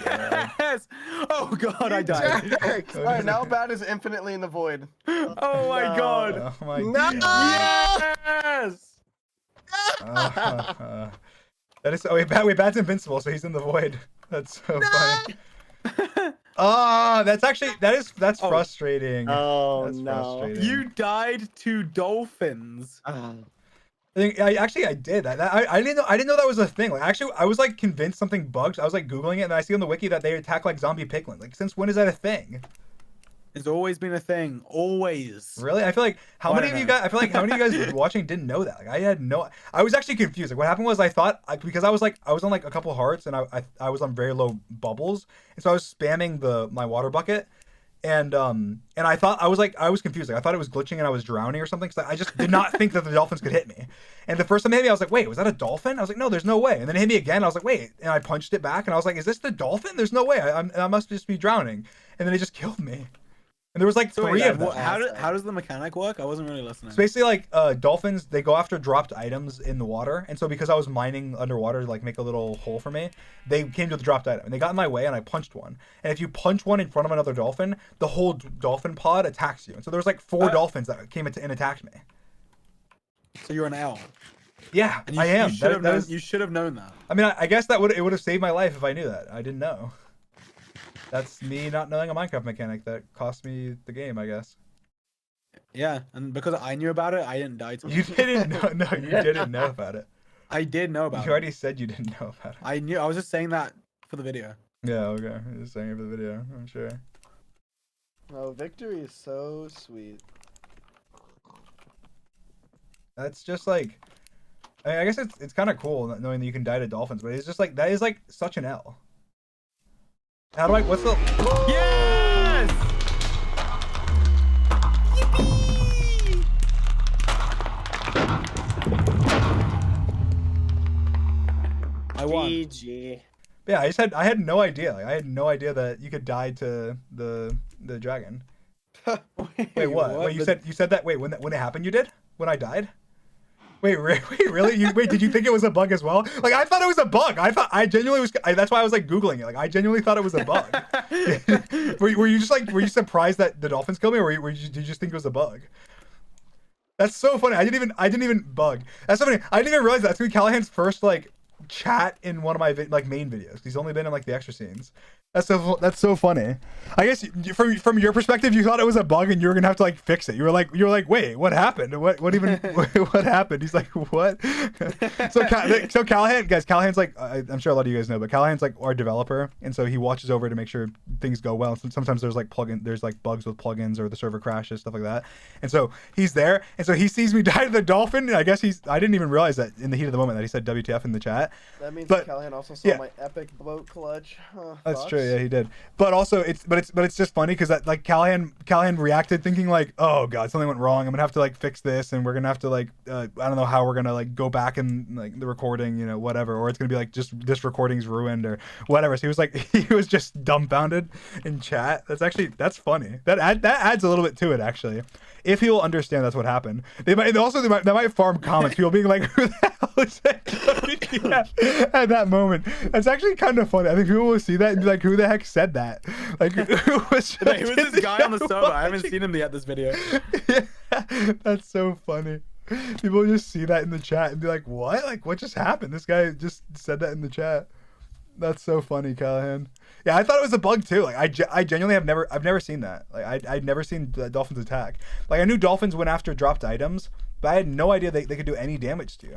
God. Yes! Oh god, I died. All right, now Bat is infinitely in the void. Oh my No. god. Oh my No! God. Yes! That is. Oh, Bat's invincible, so he's in the void. That's so funny. That's Oh. frustrating. Oh That's no. frustrating. You died to dolphins. I did. I didn't know that was a thing. Like actually, I was like convinced something bugged. I was like googling it, and I see on the wiki that they attack like zombie piglins. Like since when is that a thing? It's always been a thing. Always. Really? I feel like how I many don't of you know. guys? I feel like how many of you guys watching didn't know that? Like I had no. I was actually confused. Like what happened was I thought because I was on like a couple hearts and I was on very low bubbles, and so I was spamming my water bucket. And I thought I was confused. Like I thought it was glitching and I was drowning or something. Because I just did not think that the dolphins could hit me. And the first time it hit me, I was like, wait, was that a dolphin? I was like, no, there's no way. And then it hit me again. I was like, wait. And I punched it back and I was like, is this the dolphin? There's no way. I must just be drowning. And then it just killed me. And there was like So three wait, of them. how does the mechanic work? I wasn't really listening. It's basically like dolphins, they go after dropped items in the water. And so because I was mining underwater to like make a little hole for me, they came to the dropped item. And they got in my way and I punched one. And if you punch one in front of another dolphin, the whole dolphin pod attacks you. And so there was like four dolphins that came and attacked me. So you're an owl. Yeah, And you, I am. You should have known that. I mean, I guess it would have saved my life if I knew that. I didn't know. That's me not knowing a Minecraft mechanic that cost me the game, I guess. Yeah, and because I knew about it, I didn't die to You it. didn't know. No, you didn't know about it. I did know about You it. already said you didn't know about it. I knew. I was just saying that for the video. Yeah, okay. I'm just saying it for the video. I'm sure. Oh, victory is so sweet. That's just like, I guess it's kind of cool knowing that you can die to dolphins, but it's just like that is like such an L. How do I? What's the? Yes! Yippee! I won. GG. Yeah, I had no idea. Like I had no idea that you could die to the dragon. Wait, what? Wait, you said that. Wait, when it happened, you did? When I died? Wait, really? Did you think it was a bug as well? Like I thought it was a bug. I genuinely was. That's why I was like googling it. Like I genuinely thought it was a bug. were you surprised that the dolphins killed me, or did you just think it was a bug? That's so funny. I didn't even bug. That's so funny. I didn't even realize that's gonna be Callahan's first like chat in one of my main videos. He's only been in like the extra scenes. That's so funny. I guess from your perspective, you thought it was a bug and you were gonna have to like fix it. You were like, wait, what happened? What even what happened? He's like, what? so Callahan's like, I'm sure a lot of you guys know, but Callahan's like our developer, and so he watches over to make sure things go well. Sometimes there's like bugs with plugins or the server crashes, stuff like that. And so he's there, and so he sees me die to the dolphin, and I guess I didn't even realize that in the heat of the moment that he said WTF in the chat. That means But- Callahan also saw my epic bloat clutch. That's true. Yeah, he did. But also, it's just funny because that like Callahan reacted thinking like, oh god, something went wrong. I'm gonna have to like fix this, and we're gonna have to like I don't know how we're gonna like go back and like the recording, you know, whatever, or it's gonna be like just this recording's ruined or whatever. So he was just dumbfounded in chat. That's funny. That adds a little bit to it actually. If he'll understand that's what happened, they might farm comments. People being like, "Who the hell is that?" Yeah, at that moment, that's actually kind of funny. I think people will see that and be like, "Who the heck said that?" Like, who was this guy on the server? I haven't seen him yet this video. Yeah, that's so funny. People just see that in the chat and be like, "What? Like, what just happened?" This guy just said that in the chat. That's so funny, Callahan. Yeah, I thought it was a bug too. Like I genuinely I've never seen that. Like I'd never seen dolphins attack. Like I knew dolphins went after dropped items, but I had no idea they could do any damage to you.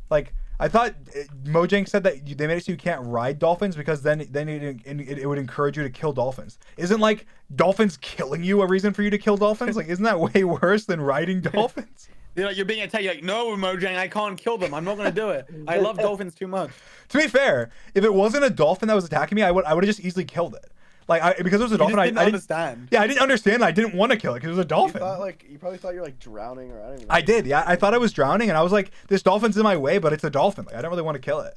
Like I thought Mojang said that they made it so you can't ride dolphins because then it would encourage you to kill dolphins. Isn't like dolphins killing you a reason for you to kill dolphins? Like isn't that way worse than riding dolphins? You're being attacked. You're like, no, Mojang, I can't kill them. I'm not gonna do it. I love dolphins too much. To be fair, if it wasn't a dolphin that was attacking me, I would have just easily killed it. Like because it was a dolphin, I I didn't understand. Yeah, I didn't understand. I didn't want to kill it because it was a dolphin. You probably thought you were like drowning or I don't even know. I did. Yeah, I thought I was drowning, and I was like, "This dolphin's in my way," but it's a dolphin. Like I don't really want to kill it.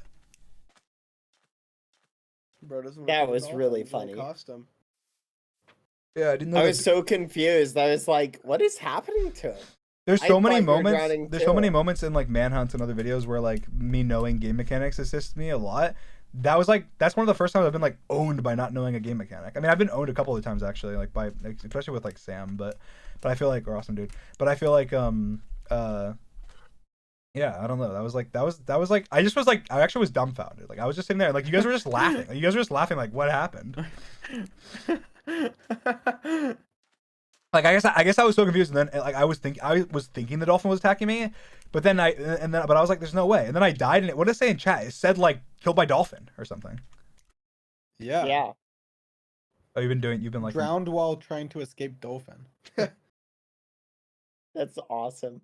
Bro, doesn't That look like was a dolphin, really it's a little funny. Costume. Yeah, I didn't know. I was so confused. I was like, what is happening to him? There's I so many thought you were moments. drowning There's so too. many moments in like Manhunt and other videos where like me knowing game mechanics assists me a lot. that's one of the first times I've been like owned by not knowing a game mechanic. I mean, I've been owned a couple of times actually, like by especially with like Sam, but I feel like, or Awesome Dude, but I feel like yeah, I don't know. That was like I just was like I actually was dumbfounded. Like I was just sitting there, like you guys were just laughing. Like, you guys were just laughing. Like what happened? Like I guess I was so confused, and then like I was thinking the dolphin was attacking me, but then I was like, there's no way. And then I died, and what did it say in chat? It said like killed by dolphin or something. Yeah. Yeah. Oh, you've been like Drowned while trying to escape dolphin. That's awesome.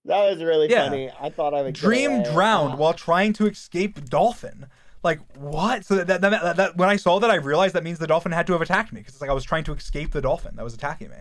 That was really funny. I thought I would Dream drowned while trying to escape dolphin. Like what? So that when I saw that, I realized that means the dolphin had to have attacked me because it's like I was trying to escape the dolphin that was attacking me.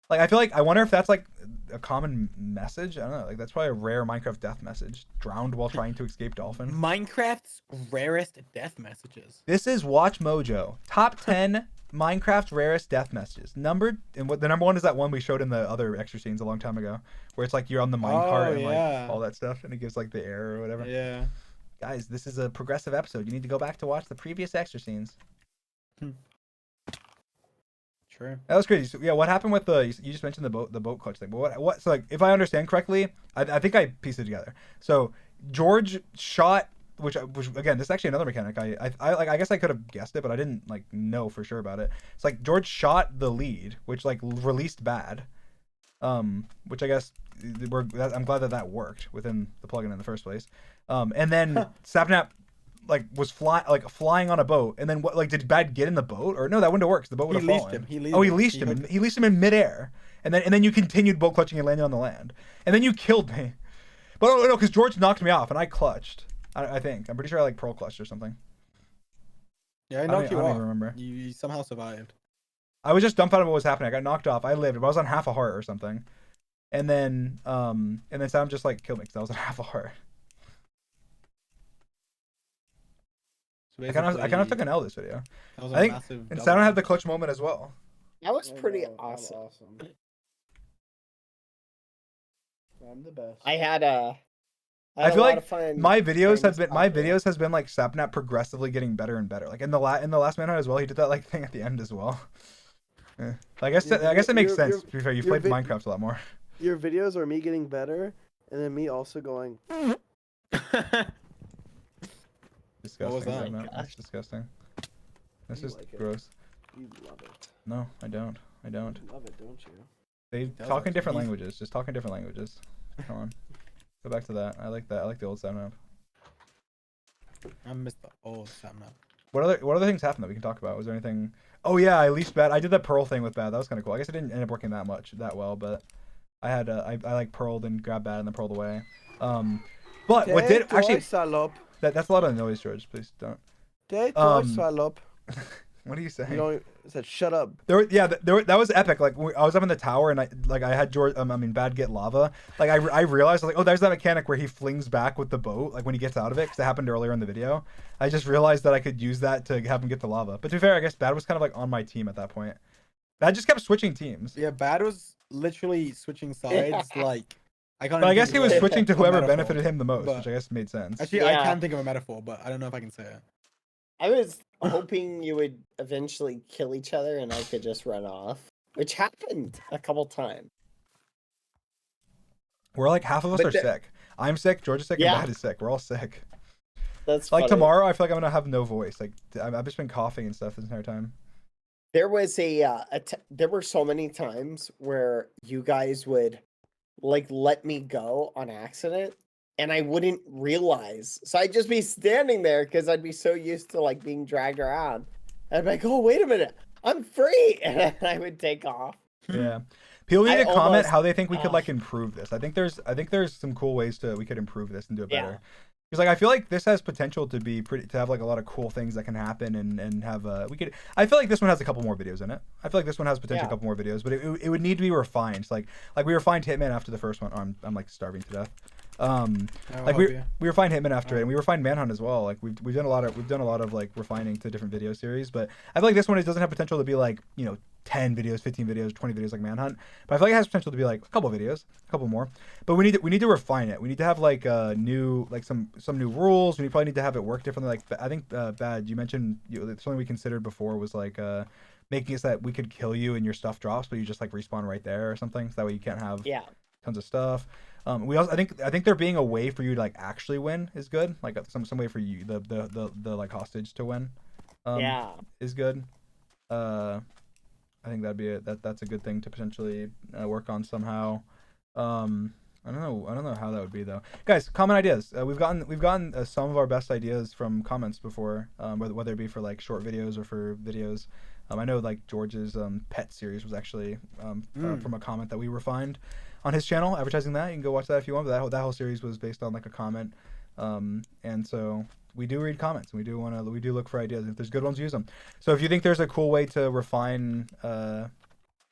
Like I feel like I wonder if that's like a common message. I don't know. Like that's probably a rare Minecraft death message. Drowned while trying to escape dolphin. Minecraft's rarest death messages. This is Watch Mojo top 10 Minecraft rarest death messages. The number one is that one we showed in the other extra scenes a long time ago, where it's like you're on the minecart and like all that stuff, and it gives like the error or whatever. Yeah. Guys, this is a progressive episode. You need to go back to watch the previous extra scenes. True. That was crazy. So, yeah, what happened with you just mentioned the boat clutch thing, but what? So like, if I understand correctly, I think I pieced it together. So George shot, which again, this is actually another mechanic. I guess I could have guessed it, but I didn't like know for sure about it. It's like George shot the lead, which like released bad, which I guess I'm glad that worked within the plugin in the first place. And then Sapnap like was flying on a boat, and then what? Like, did Bad get in the boat, or no? That wouldn't have worked. The boat would have fallen. He leashed him. He leashed him in midair, and then you continued boat clutching and landing on the land, and then you killed me. But no, because George knocked me off, and I clutched. I think I'm pretty sure I like pearl clutched or something. Yeah, I knocked you off. I don't remember. You somehow survived. I was just dumbfounded what was happening. I got knocked off. I lived, but I was on half a heart or something, and then Sam just like killed me because I was on half a heart. So I kind of took an L this video. I think, and Sam had the clutch moment as well. That was pretty awesome. I'm the best. I feel like my videos has been like Sapnap progressively getting better and better. Like in the last Manhunt as well, he did that like thing at the end as well. Yeah. I guess it makes sense. To be fair, you've played Minecraft a lot more. Your videos are me getting better, and then me also going. Disgusting. What was that? That's disgusting. This is like gross. You love it. No, I don't. You love it, don't you? They talk in different languages. Just talk in different languages. Come on. Go back to that. I like that. I like the old Sapnap. I missed the old Sapnap. What other things happened that we can talk about? Was there anything? Oh yeah, I leashed Bad. I did that pearl thing with Bad. That was kind of cool. I guess it didn't end up working that well, but I had I like pearled and grabbed Bad and then pearled away. But what did actually? That's a lot of noise, George. Please don't. What are you saying? You know, it said shut up. That was epic. Like I was up in the tower and I had George. Bad get lava. Like I realized like, oh, there's that mechanic where he flings back with the boat like when he gets out of it, because it happened earlier in the video. I just realized that I could use that to have him get the lava. But to be fair, I guess Bad was kind of like on my team at that point. Bad just kept switching teams. Yeah, Bad was literally switching sides like. But I guess he was switching to whoever benefited him the most, which I guess made sense. Actually, I can't think of a metaphor, but I don't know if I can say it. I was hoping you would eventually kill each other and I could just run off, which happened a couple times. We're like half of us are sick. I'm sick, George is sick, and Bad is sick. We're all sick. That's like funny. Tomorrow, I feel like I'm gonna have no voice. Like I've just been coughing and stuff this entire time. There was there were so many times where you guys would like let me go on accident and I wouldn't realize. So I'd just be standing there because I'd be so used to like being dragged around. I'd be like, oh, wait a minute, I'm free. And I would take off. Yeah. People need to comment how they think we could like improve this. I think there's some cool ways we could improve this and do it better. Because like I feel like this has potential to be to have like a lot of cool things that can happen and have I feel like this one has a couple more videos in it. I feel like this one has potentially a couple more videos, but it would need to be refined. Like we refined Hitman after the first one. Oh, I'm like starving to death. Like we refined Hitman after it, and we refined Manhunt as well. Like we've done a lot of like refining to different video series, but I feel like this one doesn't have potential to be like, you know, 10 videos, 15 videos, 20 videos like Manhunt. But I feel like it has potential to be like a couple videos, a couple more. But we need to refine it. We need to have like new like some new rules. We probably need to have it work differently. Like I think Bad, you mentioned something we considered before was like making it so that we could kill you and your stuff drops, but you just like respawn right there or something. So that way you can't have tons of stuff. We also I think there being a way for you to like actually win is good. Like some way for you the like hostage to win. Is good. I think that'd be that's a good thing to potentially work on somehow. I don't know how that would be though. Guys, comment ideas. We've gotten some of our best ideas from comments before, whether it be for like short videos or for videos. I know like George's pet series was actually from a comment that we refined on his channel, advertising that. You can go watch that if you want. But that whole series was based on like a comment, and so we do read comments and we do look for ideas. If there's good ones, use them. So if you think there's a cool way to refine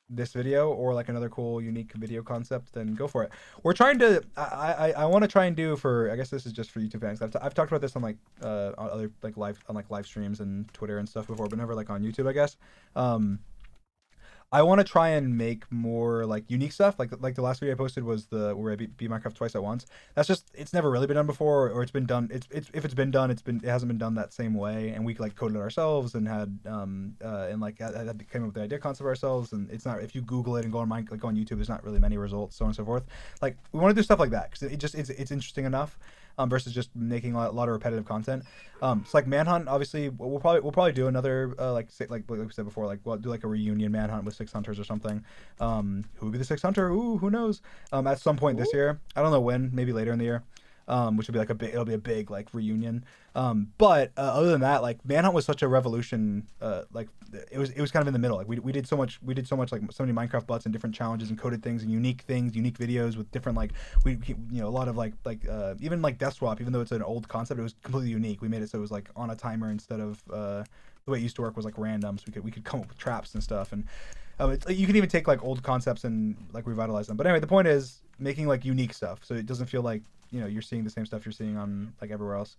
this video or like another cool unique video concept, then go for it. We're trying to I want to try and do, for I guess this is just for YouTube fans, I've talked about this on like on other like live streams and Twitter and stuff before, but never like on YouTube, I guess. I want to try and make more like unique stuff. Like the last video I posted was where I beat Minecraft twice at once. That's just, it's never really been done before, or it's been done. If it's been done, it hasn't been done that same way. And we like coded it ourselves and had and like came up with the idea concept ourselves. And it's not, if you Google it and go on YouTube, there's not really many results, so on and so forth. Like we want to do stuff like that because it's interesting enough. Versus just making a lot of repetitive content. So like Manhunt, obviously we'll probably do another like we said before, like we'll do like a reunion Manhunt with 6 hunters or something. Who would be the 6th hunter? Ooh, who knows? At some point this year. I don't know when, maybe later in the year. Which will be like it'll be a big like reunion. But other than that, like Manhunt was such a revolution. Like it was kind of in the middle. Like we did so much like so many Minecraft bots and different challenges and coded things and unique videos with different like a lot of like even like Death Swap, even though it's an old concept, it was completely unique. We made it so it was like on a timer instead of the way it used to work was like random, so we could come up with traps and stuff. And you can even take like old concepts and like revitalize them. But anyway, the point is making like unique stuff so it doesn't feel like you're seeing the same stuff you're seeing on like everywhere else.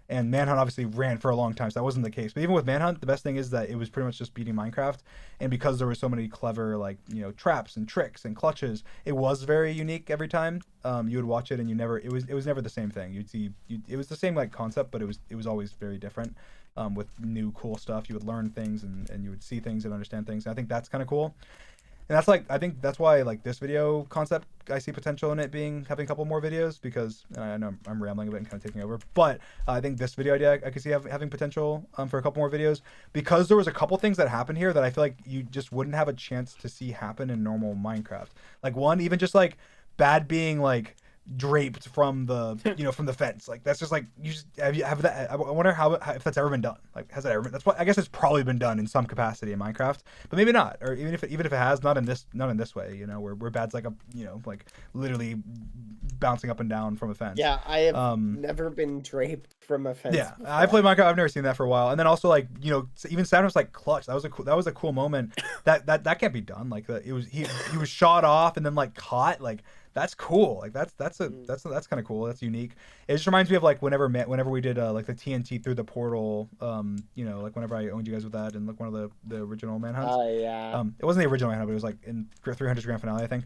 And Manhunt obviously ran for a long time, so that wasn't the case. But even with Manhunt, the best thing is that it was pretty much just beating Minecraft, and because there were so many clever like traps and tricks and clutches, it was very unique every time. You would watch it and it was never the same thing. It was the same like concept, but it was always very different. With new cool stuff, you would learn things and you would see things and understand things. And I think that's kind of cool. And that's like, I think that's why like this video concept, I see potential in it having a couple more videos, because I know I'm rambling a bit and kind of taking over, but I think this video idea I could see having potential for a couple more videos, because there was a couple things that happened here that I feel like you just wouldn't have a chance to see happen in normal Minecraft. Like one, even just like Bad being like draped from the from the fence, like that's just like you just have that. I wonder how if that's ever been done. Like has that ever been? That's what I guess it's probably been done in some capacity in Minecraft, but maybe not, or even if it has, not in this way. Where Bad's like like literally bouncing up and down from a fence. Yeah, I have never been draped from a fence. Yeah, before. I played Minecraft. I've never seen that for a while. And then also like even Saturn like clutch. That was a cool moment. that can't be done. Like he was shot off and then like caught. Like that's cool. Like that's kind of cool. That's unique. It just reminds me of like whenever we did like the TNT through the portal. Like whenever I owned you guys with that and like one of the original Manhunts. Oh yeah. It wasn't the original Manhunt, but it was like in 300's grand finale, I think.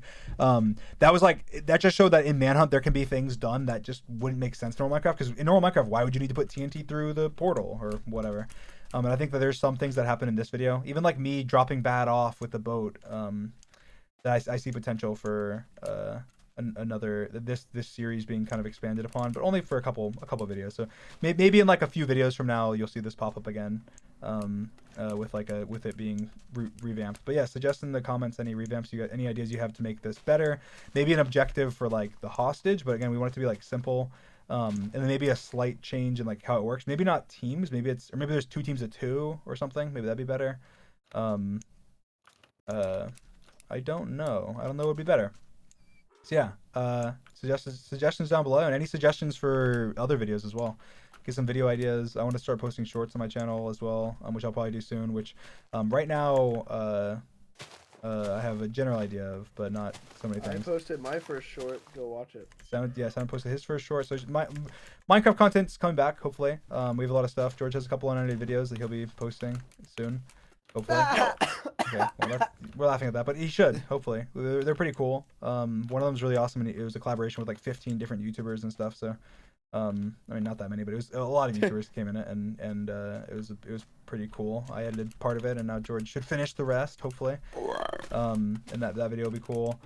That was like that just showed that in Manhunt there can be things done that just wouldn't make sense in normal Minecraft, because in normal Minecraft, why would you need to put TNT through the portal or whatever? And I think that there's some things that happen in this video, even like me dropping Bad off with the boat, that I see potential for another this series being kind of expanded upon, but only for a couple videos. So maybe in like a few videos from now you'll see this pop up again, with it being revamped. But yeah, suggest in the comments any revamps you got, any ideas you have to make this better. Maybe an objective for like the hostage, but again we want it to be like simple. And then maybe a slight change in like how it works. Maybe not teams. Maybe there's 2 teams of 2 or something. Maybe that'd be better. I don't know. I don't know what would be better. So yeah, suggestions down below, and any suggestions for other videos as well. Get some video ideas. I want to start posting shorts on my channel as well, which I'll probably do soon. Which right now I have a general idea of, but not so many things. I posted my first short. Go watch it. Simon posted his first short. So Minecraft content's coming back, hopefully. We have a lot of stuff. George has a couple unedited videos that he'll be posting soon. hopefully. Okay, well, we're laughing at that, but he should, hopefully. They're pretty cool. One of them's really awesome, and it was a collaboration with like 15 different YouTubers and stuff. So, I mean, not that many, but it was a lot of YouTubers came in it, and it was pretty cool. I edited part of it, and now George should finish the rest, hopefully. And that video will be cool.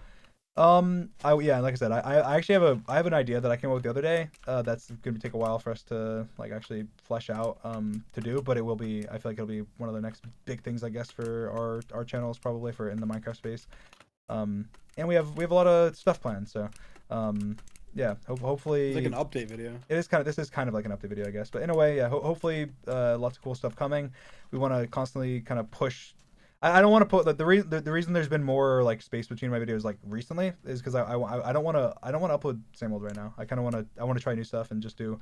Yeah, like I said, I actually have an idea that I came up with the other day. That's gonna take a while for us to like actually flesh out to do, but it will be. I feel like it'll be one of the next big things, I guess, for our channels, probably for in the Minecraft space. And we have a lot of stuff planned, so yeah, hopefully It's like an update video. This is kind of like an update video, I guess, but in a way, yeah. Hopefully, lots of cool stuff coming. We want to constantly kind of push. I don't want to put the reason there's been more like space between my videos like recently is because I don't want to upload same old right now. I kind of want to try new stuff and just do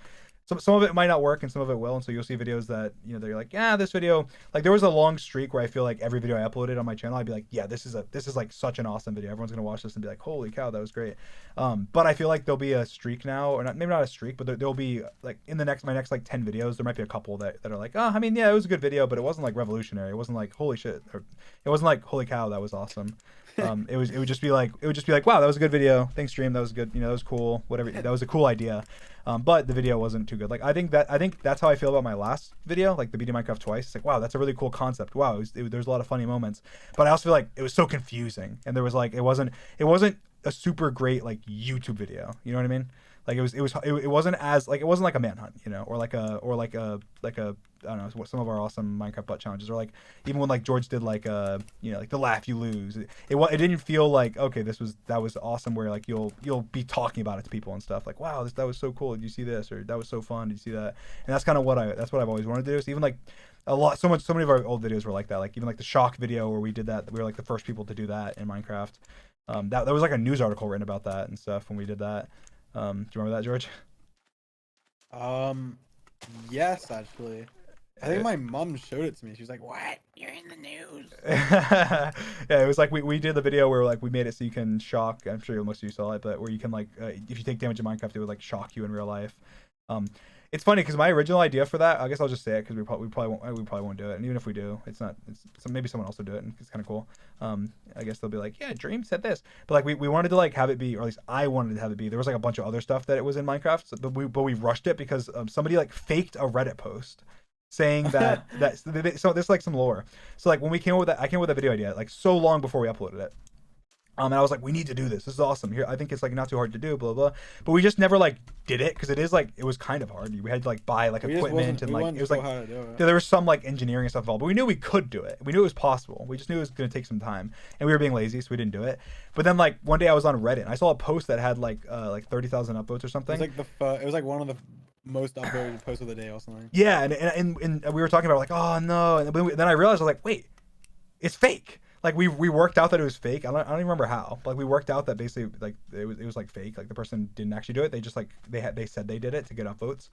some of it might not work and some of it will, and so you'll see videos that they're like, yeah, this video, like there was a long streak where I feel like every video I uploaded on my channel I'd be like, yeah, this is like such an awesome video, everyone's gonna watch this and be like, holy cow, that was great. But I feel like there'll be a streak now, or maybe not a streak, but there'll be like in my next like 10 videos there might be a couple that are like, oh, I mean, yeah, it was a good video, but it wasn't like revolutionary, it wasn't like holy shit, or it wasn't like holy cow, that was awesome. It would just be like wow, that was a good video, thanks stream, that was good, that was cool, whatever, that was a cool idea. But the video wasn't too good. Like I think that's how I feel about my last video, like the beating Minecraft twice. It's like, wow, that's a really cool concept. Wow, there's a lot of funny moments, but I also feel like it was so confusing, and there was like it wasn't a super great like YouTube video. You know what I mean? Like it wasn't as like, it wasn't like a manhunt, or like a I don't know, what some of our awesome Minecraft butt challenges, or like even when like George did like like the laugh you lose, it didn't feel like, okay, that was awesome, where like you'll be talking about it to people and stuff, like, wow, that was so cool, did you see this, or that was so fun, did you see that? And that's kind of what I've always wanted to do. So even like so many of our old videos were like that, like even like the shock video where we did that, we were like the first people to do that in Minecraft. That was like a news article written about that and stuff when we did that. Do you remember that, George? Yes, actually. I think my mom showed it to me. She was like, "What? You're in the news." Yeah, it was like we did the video where like we made it so you can shock. I'm sure most of you saw it, but where you can like if you take damage in Minecraft, it would like shock you in real life. It's funny because my original idea for that, I guess I'll just say it because we probably won't do it, and even if we do, maybe someone else will do it, and it's kind of cool. I guess they'll be like, yeah, Dream said this, but like we wanted to like have it be, or at least I wanted to have it be. There was like a bunch of other stuff that it was in Minecraft, so, but we rushed it because somebody like faked a Reddit post saying that so this is like some lore. So like when we came up with that, I came up with that video idea like so long before we uploaded it. And I was like, we need to do this. This is awesome. Here, I think it's like not too hard to do, blah blah. But we just never like did it because it was kind of hard. We had to like buy like equipment and like it was like there was some like engineering and stuff involved. But we knew we could do it. We knew it was possible. We just knew it was going to take some time, and we were being lazy, so we didn't do it. But then like one day I was on Reddit and I saw a post that had like 30,000 upvotes or something. It was like one of the most upvoted posts of the day or something. Yeah, and we were talking about like, oh no, and then I realized, I was like, wait, it's fake. Like we worked out that it was fake. I don't even remember how. But like we worked out that basically like it was like fake. Like the person didn't actually do it. They just like they said they did it to get upvotes.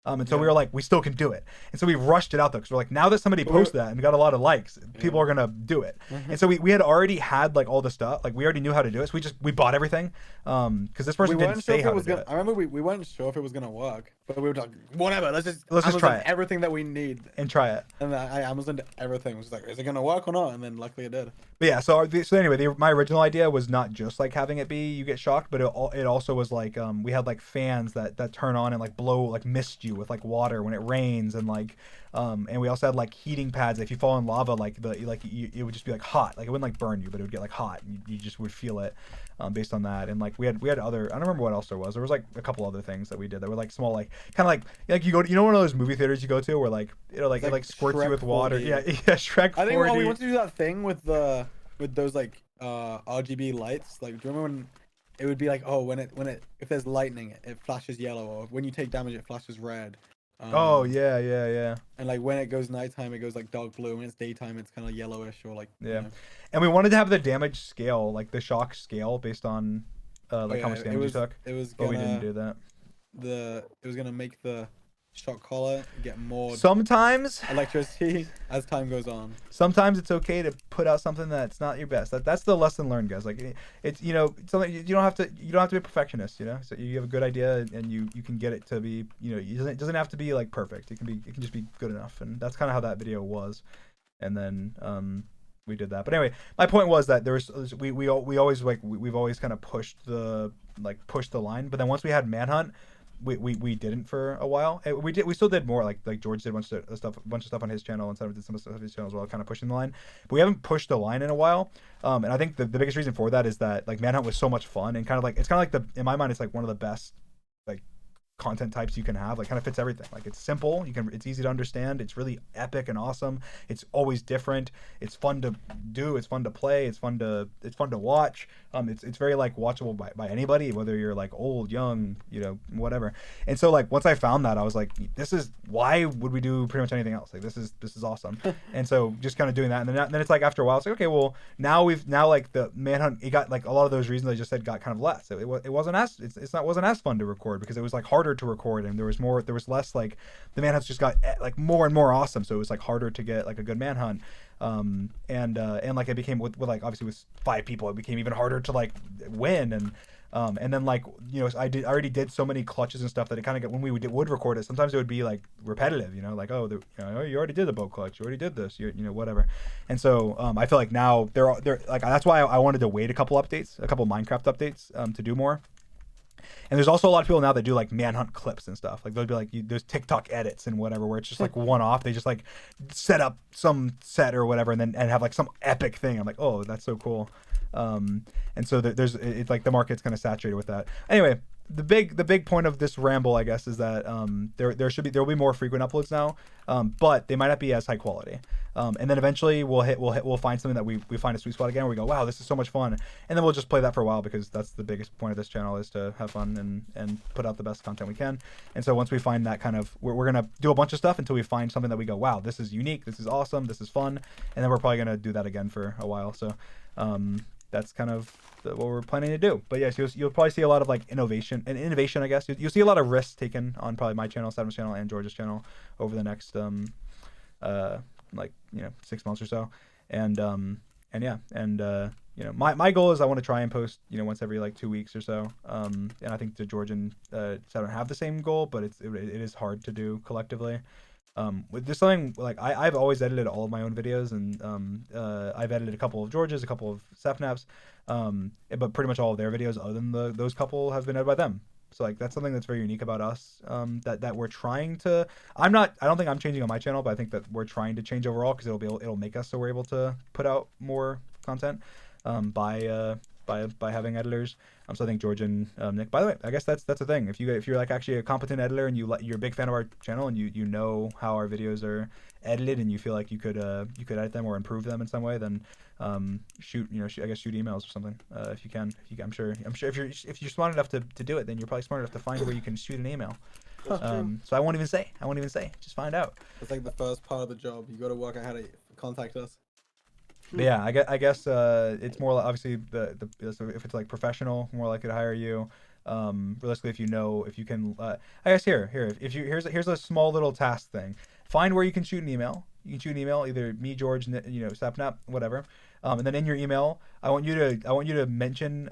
And so we were like, we still can do it. And so we rushed it out though, because we're like, now that somebody posted that and got a lot of likes, people are gonna do it. And so we had already had like all the stuff, like we already knew how to do it. So we bought everything. Because this person didn't say how to do it. I remember we weren't sure if it was gonna work, but we were like, whatever, let's just try it. Everything that we need and try it. And I Amazoned everything. It was like, is it gonna work or not? And then luckily it did. But yeah, so anyway, my original idea was not just like having it be you get shocked, but it also was like we had like fans that turn on and like blow like mist you with like water when it rains, and like and we also had like heating pads. If you fall in lava, it would just be like hot, like it wouldn't like burn you, but it would get like hot, and you just would feel it based on that. And like we had other, I don't remember what else there was like a couple other things that we did that were like small, like kind of like you go to, one of those movie theaters you go to where like it like squirts you with water. 4D. Yeah, Shrek 4D. I think we went to do that thing with those like RGB lights. Like, do you remember when it would be like, oh, when it if there's lightning it flashes yellow, or when you take damage it flashes red. Oh yeah. And like when it goes nighttime, it goes like dark blue. When it's daytime, it's kind of yellowish, or like And we wanted to have the damage scale, like the shock scale, based on how much damage you took. But we didn't do that. It was gonna make the shock collar get more sometimes electricity as time goes on. Sometimes it's okay to put out something that's not your best. That's the lesson learned, guys. Like it's something you don't have to be a perfectionist. So you have a good idea and you can get it to be it doesn't have to be like perfect. It can just be good enough, and that's kind of how that video was. and then we did that. But anyway, my point was that we always like we've always kind of pushed the line. But then once we had Manhunt, we didn't for a while. We still did more, like George did a bunch of stuff on his channel, and Seven did some stuff on his channel as well, kind of pushing the line. But we haven't pushed the line in a while. And I think the biggest reason for that is that like Manhunt was so much fun, and kind of like in my mind it's like one of the best like content types you can have. Like kind of fits everything. Like it's simple, it's easy to understand, it's really epic and awesome, it's always different, it's fun to do, it's fun to play, it's fun to watch. It's very like watchable by anybody, whether you're like old, young, whatever. And so like once I found that, I was like, this is, why would we do pretty much anything else? Like this is awesome. And so just kind of doing that, and then it's like after a while it's like, okay, well now like the Manhunt, it got like a lot of those reasons I just said got kind of less. It wasn't as fun to record because it was like harder to record, and there was less, like the Manhunts just got like more and more awesome, so it was like harder to get like a good Manhunt. And like it became with like obviously with 5 people it became even harder to like win, and then like I already did so many clutches and stuff that it kind of got, when we would record it, sometimes it would be like repetitive, like oh you already did the bow clutch, you already did this, whatever. And so I feel like now they're like, that's why I wanted to wait a couple Minecraft updates to do more. And there's also a lot of people now that do like Manhunt clips and stuff. Like they'll be like, there's TikTok edits and whatever, where it's just like one off. They just like set up some set or whatever, and have like some epic thing. I'm like, oh, that's so cool. And so it's like the market's kind of saturated with that. Anyway, the big point of this ramble, I guess, is that there will be more frequent uploads now, but they might not be as high quality. And then eventually we'll find something that we find a sweet spot again, where we go, wow, this is so much fun, and then we'll just play that for a while, because that's the biggest point of this channel, is to have fun and put out the best content we can. And so once we find that kind of, we're gonna do a bunch of stuff until we find something that we go, wow, this is unique, this is awesome, this is fun, and then we're probably gonna do that again for a while. So that's kind of what we're planning to do. But yes, you'll probably see a lot of like innovation, I guess. You'll see a lot of risks taken on probably my channel, Seven's channel, and George's channel over the next 6 months or so. And my goal is I want to try and post once every like 2 weeks or so. And I think George and Seven have the same goal, but it is hard to do collectively. There's something like I've always edited all of my own videos, and I've edited a couple of George's, a couple of Sefnav's, but pretty much all of their videos other than those couple have been edited by them. So like that's something that's very unique about us, that we're trying to. I don't think I'm changing on my channel, but I think that we're trying to change overall, because it'll make us so we're able to put out more content by having editors. So I think George and Nick. By the way, I guess that's the thing. If you're like actually a competent editor, and you're a big fan of our channel, and you know how our videos are edited, and you feel like you could edit them or improve them in some way, then shoot emails or something if you can. I'm sure if you're smart enough to do it, then you're probably smart enough to find where you can shoot an email. So I won't even say. Just find out. It's like the first part of the job. You got to work out how to contact us. But yeah, I guess it's more like, obviously so if it's like professional, more likely to hire you. Realistically, if you can, I guess here's a small little task thing. Find where you can shoot an email. You can shoot an email, either me, George, Sapnap, whatever. And then in your email, I want you to mention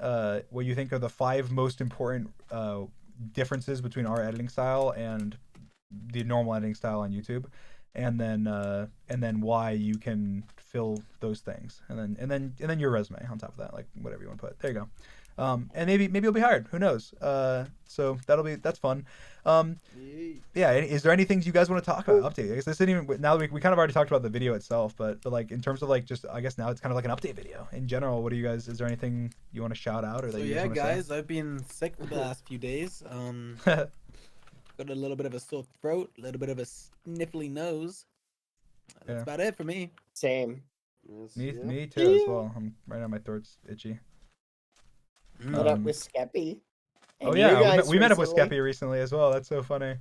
what you think are the 5 most important differences between our editing style and the normal editing style on YouTube. And then why you can fill those things, and then your resume on top of that, like whatever you want to put. There you go. And maybe you'll be hired. Who knows? So that's fun. Yeah. Is there anything you guys want to talk about? Update. I guess this isn't even, now we kind of already talked about the video itself, but like in terms of like just, I guess now it's kind of like an update video in general. What do you guys? Is there anything you want to shout out or that you guys want to say? Guys, I've been sick for the last few days. Got a little bit of a sore throat, a little bit of a sniffly nose. That's about it for me. Same. Me too as well. I'm right now, my throat's itchy. Met up with Skeppy. Oh yeah, we met up with Skeppy recently as well. That's so funny.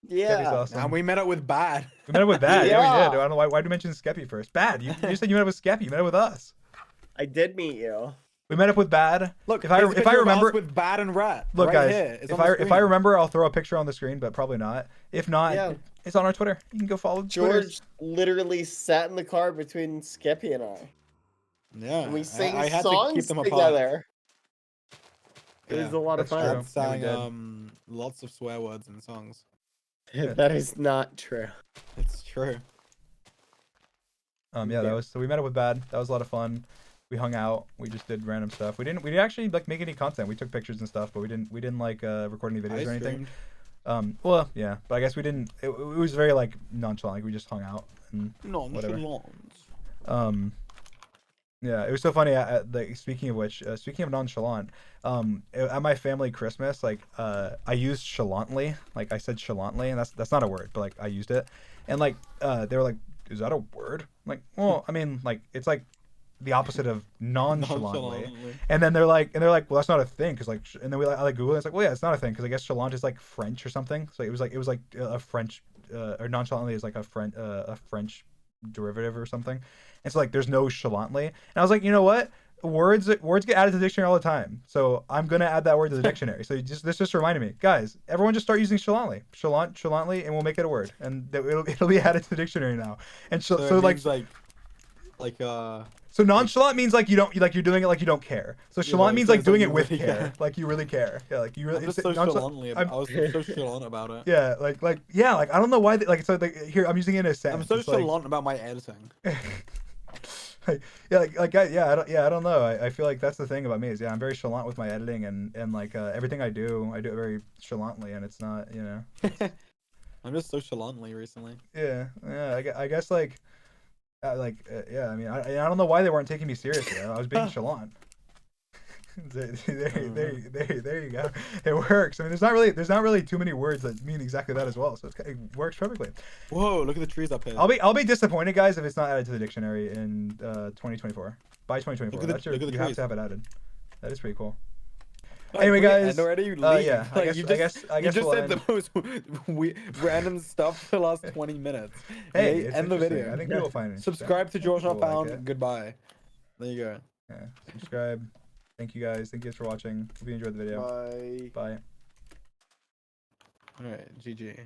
Yeah. Awesome. And we met up with Bad. We met up with Bad. Yeah, we did. I don't know why did you mention Skeppy first? Bad. You said you met up with Skeppy. You met up with us. I did meet you. We met up with Bad. Look, if I remember with Bad and Rat. Look, right guys, here. if I remember, I'll throw a picture on the screen, but probably not. If not, it's on our Twitter. You can go follow George literally sat in the car between Skeppy and I. Yeah. And we sang I had songs to keep them together. It Yeah, was a lot of fun. true. Sang lots of swear words in songs. That is not true. It's true. Yeah, that was so we met up with Bad. That was a lot of fun. We hung out. We just did random stuff. We didn't actually like make any content. We took pictures and stuff, but we didn't like record any videos I or anything. streamed. Well, yeah, but I guess we didn't. It was very like nonchalant. Like we just hung out and whatever. Nonchalant. Yeah, it was so funny. Like speaking of which, speaking of nonchalant, at my family Christmas, like I used chalantly. Like I said chalantly, and that's not a word, but like I used it, and like they were like, "Is that a word?" I'm like, well, I mean, like it's like the opposite of nonchalantly. Nonchalantly. And then they're like, well, that's not a thing, cause like, and then I like Google it. It's like, well, yeah, it's not a thing, cause I guess chalant is like French or something. So it was like a French, or nonchalantly is like a French derivative or something. And so like, there's no chalantly. And I was like, you know what? Words get added to the dictionary all the time. So I'm gonna add that word to the dictionary. So this just reminded me, guys, everyone just start using chalantly, chalantly, and we'll make it a word, and it'll be added to the dictionary now. And so it like. means So nonchalant means like you don't like you're doing it like you don't care. So Yeah, chalant like, means so like it's doing like it you with really care, care. like you really care. Yeah, like you really. I'm just so nonchalant- I was so chalant about it. Yeah, like yeah, like I don't know why. Like so like here I'm using it in a I'm sentence. so It's like, chalant about my editing. like, I don't know. I feel like that's the thing about me is I'm very chalant with my editing and like everything I do it very chalantly, and it's not I'm just so chalantly recently. yeah. I guess like. Yeah, I mean, I don't know why they weren't taking me seriously. I was being chalant. There you go. It works. I mean, there's not really too many words that mean exactly that as well. So it works perfectly. Whoa! Look at the trees up here. I'll be disappointed, guys, if it's not added to the dictionary in 2024. By 2024, Look at the you have trees. to have it added. That is pretty cool. Like, Anyway, we guys, end already? You leave. yeah, I Like, guess- you I just, guess you just we'll said the most random stuff for the last 20 minutes. Hey, Okay, it's end the interesting. video. I think people will find it interesting. Subscribe to George Not People will like Found. it. Goodbye. There you go. Yeah, subscribe. Thank you guys. Thank you guys for watching. Hope you enjoyed the video. Bye. Bye. All right, GG.